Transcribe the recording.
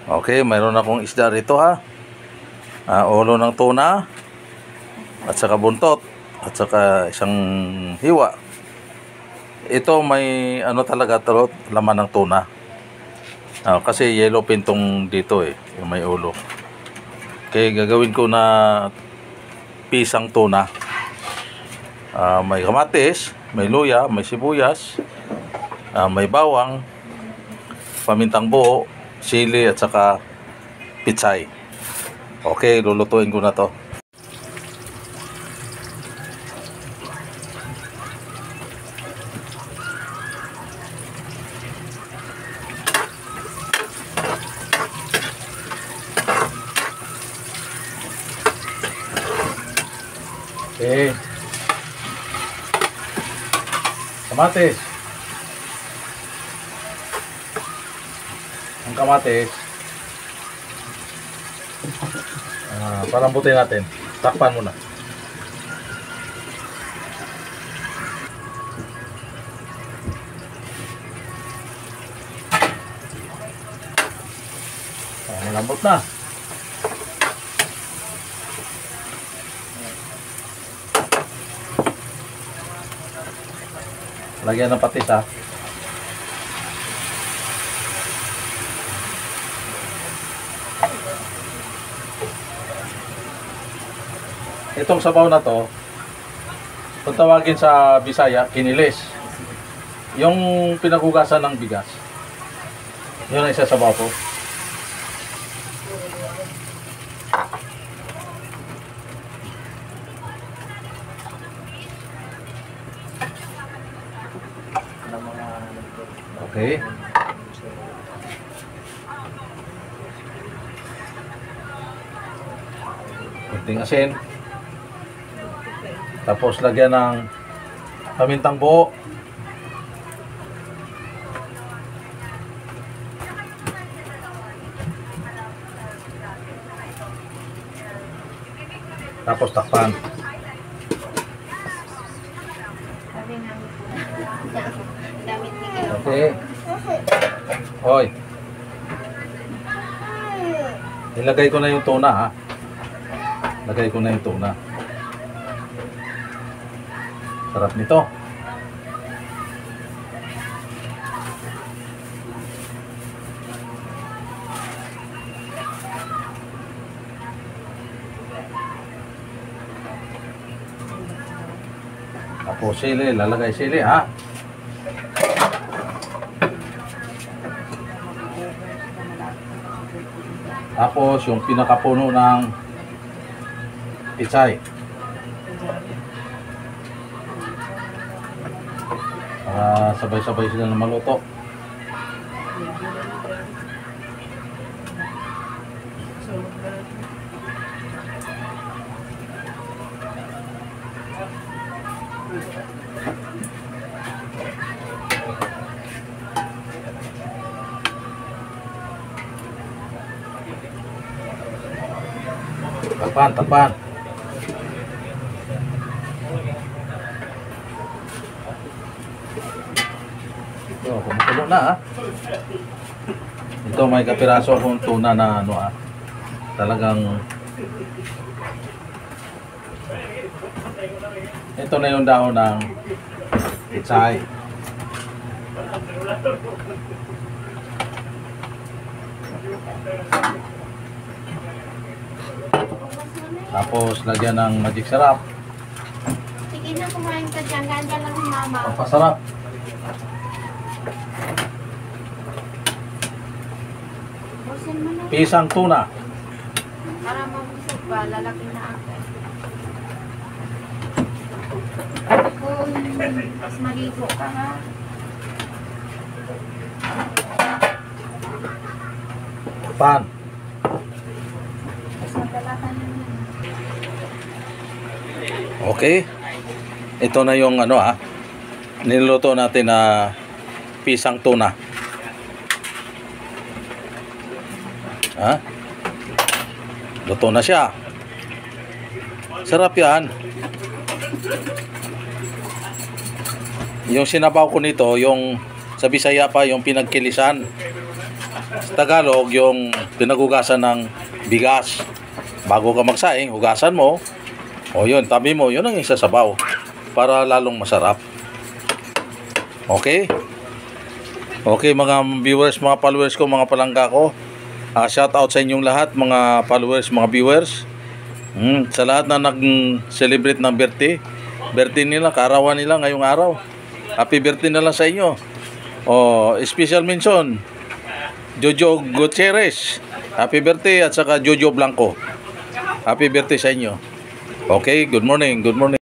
Okay, mayroon akong isda rito ha. Ulo ng tuna at saka buntot at saka isang hiwa. Ito may ano talaga to, laman ng tuna. Kasi yellow pin tong dito yung may ulo. Okay, gagawin ko na pisang tuna. May kamatis, may luya, may sibuyas, may bawang, pamintang buo, sili at saka pitsay. Okay, lulutuin ko na to. Okay. Kamatis. Ang kamatis. Palambutin natin. Takpan muna. Malambot na. Lagyan ng patis ha. Itong sabaw na to, kung tawagin sa Bisaya, kinilis. Yung pinaghugasan ng bigas. Yun ang isa sabaw ko. Okay. Kunting asin. Tapos lagyan ng pamintang buo. Tapos takpan. Okay. Hoy. Ilagay ko na yung tuna ha. Lagay ko na yung tuna. Sarap nito. Tapos sili, lalagay sili ha. Tapos yung pinakapuno ng pitsay. Para sabay-sabay sila na maluto. Takpan, takpan. Ito, kumukulo na ha. Ito may kapiraso akong tuna na ano ha. Talagang ito na yung dahon ng pitsay. Tapos lagyan ng magic sarap. Sige na, kumain ka dyan. Ganda lang si mama. Papasarap. Busin mo na. Pisang tuna. Para mabusog ba, lalaki na ako. Kung mas maligo ka ha. Pan. Mas madalakan na yun. Okay. Ito na yung ano ha. Niluto natin na pisang tuna. Ha? Luto na siya. Sarap yan. Yung sinabaw ko nito, yung sa Bisaya pa, yung pinagkilisan. Tagalog, yung pinagugasan ng bigas. Bago ka magsaing, hugasan mo. O yun, tabi mo, yun ang isasabaw. Para lalong masarap. Okay? Okay mga viewers, mga followers ko, mga palangga ko. Shout out sa inyong lahat, mga followers, mga viewers. Sa lahat na nag-celebrate ng birthday nila, kaarawan nila ngayong araw. Happy birthday na lang sa inyo. Special mention, Jojo Gutierrez. Happy birthday, at saka Jojo Blanco. Happy birthday sa inyo. Okay, good morning, good morning.